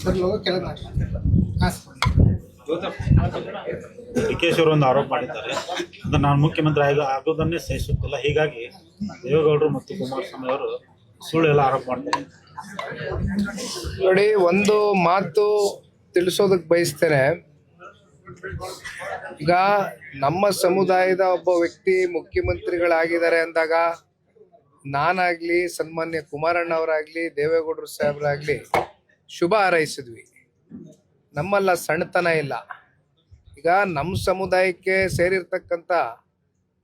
Sir logo ಕೆಳಗೆ ಹಾಂ sir. D K ಶಿವರು ಒಂದು ಆರೋಪ ಮಾಡಿದ್ದಾರೆ, ಅದನ್ನು ನಾನು ಮುಖ್ಯಮಂತ್ರಿ ಆಗೋದನ್ನೇ ಸಹಿಸುತ್ತಿಲ್ಲ. ಹೀಗಾಗಿ ದೇವೇಗೌಡರು ಮತ್ತು ಕುಮಾರಸ್ವಾಮಿ ಅವರು ಸುಳ್ಳೆಲ್ಲ ಆರೋಪ ಮಾಡ್ತಾರೆ. ನೋಡಿ, ಒಂದು ಮಾತು ತಿಳಿಸೋದಕ್ಕೆ ಬಯಸ್ತೇನೆ. ಈಗ ನಮ್ಮ ಸಮುದಾಯದ ಒಬ್ಬ ವ್ಯಕ್ತಿ ಮುಖ್ಯಮಂತ್ರಿಗಳಾಗಿದ್ದಾರೆ ಅಂದಾಗ ನಾನಾಗ್ಲಿ, ಸನ್ಮಾನ್ಯ ಕುಮಾರಣ್ಣ ಅವರಾಗ್ಲಿ, ದೇವೇಗೌಡರು ಸಾಹೇಬರಾಗ್ಲಿ ಶುಭ ಹಾರೈಸಿದ್ವಿ. ನಮ್ಮಲ್ಲ ಸಣ್ಣತನ ಇಲ್ಲ. ಈಗ ನಮ್ಮ ಸಮುದಾಯಕ್ಕೆ ಸೇರಿರ್ತಕ್ಕಂಥ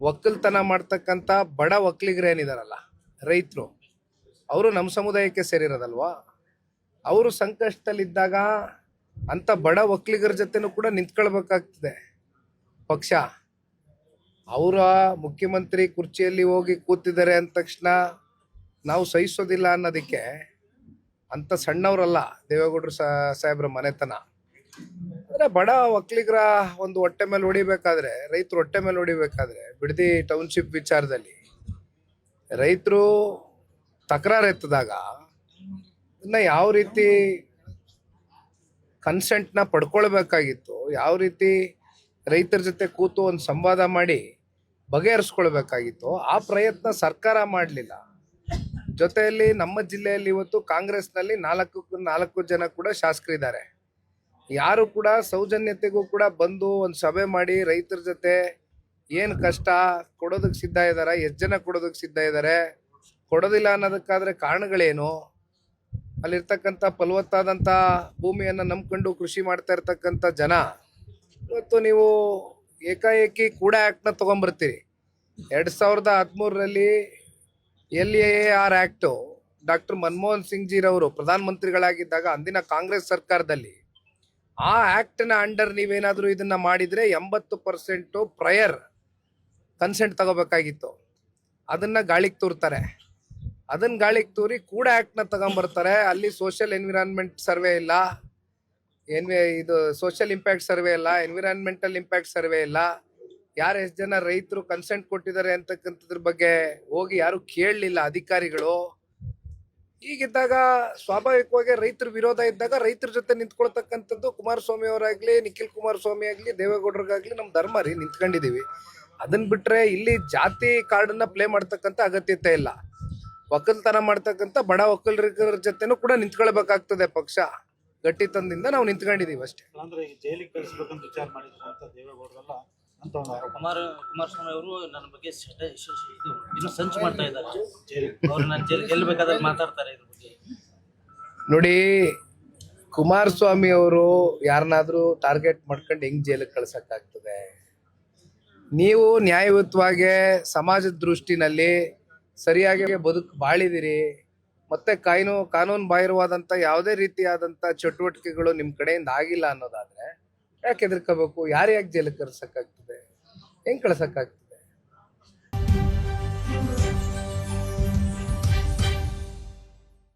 ಒಕ್ಕಲ್ತನ ಮಾಡ್ತಕ್ಕಂಥ ಬಡ ಒಕ್ಕಲಿಗರೇನಿದಾರಲ್ಲ, ರೈತರು, ಅವರು ನಮ್ಮ ಸಮುದಾಯಕ್ಕೆ ಸೇರಿರೋದಲ್ವಾ. ಅವರು ಸಂಕಷ್ಟದಲ್ಲಿದ್ದಾಗ ಅಂಥ ಬಡ ಒಕ್ಕಲಿಗರ ಜೊತೆನೂ ಕೂಡ ನಿಂತ್ಕೊಳ್ಬೇಕಾಗ್ತದೆ ಪಕ್ಷ. ಅವರ ಮುಖ್ಯಮಂತ್ರಿ ಕುರ್ಚಿಯಲ್ಲಿ ಹೋಗಿ ಕೂತಿದ್ದಾರೆ ಅಂದ ತಕ್ಷಣ ನಾವು ಸಹಿಸೋದಿಲ್ಲ ಅನ್ನೋದಕ್ಕೆ ಅಂಥ ಸಣ್ಣವರಲ್ಲ ದೇವೇಗೌಡರು ಸಾಹೇಬ್ರ ಮನೆತನ. ಅಂದರೆ ಬಡ ಒಕ್ಕಲಿಗರ ಒಂದು ಹೊಟ್ಟೆ ಮೇಲೆ ಹೊಡಿಬೇಕಾದ್ರೆ, ರೈತರು ಹೊಟ್ಟೆ ಮೇಲೆ ಹೊಡಿಬೇಕಾದ್ರೆ, ಬಿಡದಿ ಟೌನ್ಶಿಪ್ ವಿಚಾರದಲ್ಲಿ ರೈತರು ತಕರಾರು ಎತ್ತಿದಾಗ ಇದನ್ನ ಯಾವ ರೀತಿ ಕನ್ಸೆಂಟ್ನ ಪಡ್ಕೊಳ್ಬೇಕಾಗಿತ್ತು, ಯಾವ ರೀತಿ ರೈತರ ಜೊತೆ ಕೂತು ಒಂದು ಸಂವಾದ ಮಾಡಿ ಬಗೆಹರಿಸ್ಕೊಳ್ಬೇಕಾಗಿತ್ತು, ಆ ಪ್ರಯತ್ನ ಸರ್ಕಾರ ಮಾಡಲಿಲ್ಲ. ಜೊತೆಯಲ್ಲಿ ನಮ್ಮ ಜಿಲ್ಲೆಯಲ್ಲಿ ಇವತ್ತು ಕಾಂಗ್ರೆಸ್ನಲ್ಲಿ ನಾಲ್ಕು ಜನ ಕೂಡ ಶಾಸಕರಿದ್ದಾರೆ. ಯಾರು ಕೂಡ ಸೌಜನ್ಯತೆಗೂ ಕೂಡ ಬಂದು ಒಂದು ಸಭೆ ಮಾಡಿ ರೈತರ ಜೊತೆ ಏನು ಕಷ್ಟ ಕೊಡೋದಕ್ಕೆ ಸಿದ್ಧ ಇದ್ದಾರೆ, ಎಷ್ಟು ಜನ ಕೊಡೋದಕ್ಕೆ ಸಿದ್ಧ ಇದ್ದಾರೆ, ಕೊಡೋದಿಲ್ಲ ಅನ್ನೋದಕ್ಕಾದ್ರೆ ಕಾರಣಗಳೇನು, ಅಲ್ಲಿರ್ತಕ್ಕಂಥ ಫಲವತ್ತಾದಂಥ ಭೂಮಿಯನ್ನು ನಂಬ್ಕೊಂಡು ಕೃಷಿ ಮಾಡ್ತಾ ಇರ್ತಕ್ಕಂಥ ಜನ ಇವತ್ತು ನೀವು ಏಕಾಏಕಿ ಕೂಡ ಆ್ಯಕ್ಟ್ನ ತೊಗೊಂಬರ್ತೀರಿ. 2013ರಲ್ಲಿ LAR act doctor Manmohan Singh ಜಿರವರು ಪ್ರಧಾನಮಂತ್ರಿಗಳಾಗಿದ್ದಾಗ ಅಂದಿನ ಕಾಂಗ್ರೆಸ್ ಸರ್ಕಾರದಲ್ಲಿ ಆ ಆ್ಯಕ್ಟ್ನ ಅಂಡರ್ ನೀವೇನಾದರೂ ಇದನ್ನು ಮಾಡಿದರೆ 80% ಪ್ರಯರ್ ಕನ್ಸೆಂಟ್ ತಗೋಬೇಕಾಗಿತ್ತು. ಅದನ್ನು ಗಾಳಿಗೆ ತೂರ್ತಾರೆ. ಅದನ್ನು ಗಾಳಿಗೆ ತೂರಿ ಕೂಡ ಆ್ಯಕ್ಟ್ನ ತಗೊಂಬರ್ತಾರೆ. ಅಲ್ಲಿ ಸೋಷಿಯಲ್ ಎನ್ವಿರಾನ್ಮೆಂಟ್ ಸರ್ವೆ ಇಲ್ಲ, ಇದು ಸೋಷಿಯಲ್ ಇಂಪ್ಯಾಕ್ಟ್ ಸರ್ವೆ ಇಲ್ಲ, ಎನ್ವಿರಾನ್ಮೆಂಟಲ್ ಇಂಪ್ಯಾಕ್ಟ್ ಸರ್ವೆ ಇಲ್ಲ, ಯಾರು ಎಷ್ಟು ಜನ ರೈತರು ಕನ್ಸೆಂಟ್ ಕೊಟ್ಟಿದ್ದಾರೆ ಅಂತಕ್ಕಂಥದ್ರ ಬಗ್ಗೆ ಹೋಗಿ ಯಾರು ಕೇಳಲಿಲ್ಲ ಅಧಿಕಾರಿಗಳು. ಹೀಗಿದ್ದಾಗ ಸ್ವಾಭಾವಿಕವಾಗಿ ರೈತರ ವಿರೋಧ ಇದ್ದಾಗ ರೈತರ ಜೊತೆ ನಿಂತ್ಕೊಳ್ತಕ್ಕಂಥದ್ದು ಕುಮಾರಸ್ವಾಮಿ ಅವರಾಗ್ಲಿ, ನಿಖಿಲ್ ಕುಮಾರಸ್ವಾಮಿ ಆಗಲಿ, ದೇವೇಗೌಡರಿಗಾಗ್ಲಿ ನಮ್ಮ ಧರ್ಮ ರೀ, ನಿಂತ್ಕೊಂಡಿದ್ದೀವಿ. ಅದನ್ನ ಬಿಟ್ರೆ ಇಲ್ಲಿ ಜಾತಿ ಕಾರ್ಡನ್ನ ಪ್ಲೇ ಮಾಡ್ತಕ್ಕಂಥ ಅಗತ್ಯತೆ ಇಲ್ಲ. ಒಕ್ಕಲ್ತನ ಮಾಡ್ತಕ್ಕಂಥ ಬಡ ಒಕ್ಕಲಿಗರ ಜೊತೆನೂ ಕೂಡ ನಿಂತ್ಕೊಳ್ಬೇಕಾಗ್ತದೆ. ಪಕ್ಷ ಗಟ್ಟಿತನದಿಂದ ನಾವು ನಿಂತ್ಕೊಂಡಿದೀವಿ ಅಷ್ಟೇ. ಅಂದ್ರೆ ಈಗ ಜೈಲಿಗೆ ಕಳಿಸ್ಬೇಕಂತ ವಿಚಾರ ಮಾಡಿದ್ರು ಅಂತ ದೇವೇಗೌಡರಲ್ಲ ಅಂತ ಒಂದು ಆರೋಪ. ಕುಮಾರಸ್ವಾಮಿ ಅವರು ನನ್ನ ಬಗ್ಗೆ ಇದು ಸಂಚು ಮಾಡ್ತಾ ಇದ್ದಾರೆ. ಅವ್ರು ನಾನು ಜೈಲಿಗೆ ಗೆಲ್ಲಬೇಕಾದ್ರೆ ಮಾತಾಡ್ತಾರೆ ಇದ್ರ ಬಗ್ಗೆ. ನೋಡಿ, ಕುಮಾರಸ್ವಾಮಿ ಅವರು ಯಾರನ್ನಾದ್ರೂ ಟಾರ್ಗೆಟ್ ಮಾಡ್ಕೊಂಡು ಹೆಂಗ್ ಜೈಲಿಗೆ ಕಳ್ಸಕ್ಕಾಗ್ತದೆ? ನೀವು ನ್ಯಾಯಯುತವಾಗಿ ಸಮಾಜದ ದೃಷ್ಟಿನಲ್ಲಿ ಸರಿಯಾಗಿ ಬಾಳಿದಿರಿ, ಮತ್ತೆ ಕಾನೂನು ಬಾಹಿರವಾದಂಥ ಯಾವುದೇ ರೀತಿಯಾದಂಥ ಚಟುವಟಿಕೆಗಳು ನಿಮ್ಮ ಕಡೆಯಿಂದ ಆಗಿಲ್ಲ ಅನ್ನೋದಾದ್ರೆ ಯಾಕೆ ಹೆದರ್ಕೋಬೇಕು? ಯಾಕೆ ಜೈಲಿಗೆ ಕಳ್ಸಕ್ಕಾಗ್ತದೆ? ಹೆಂಗ್ ಕಳ್ಸಕ್ಕಾಗ್ತದೆ?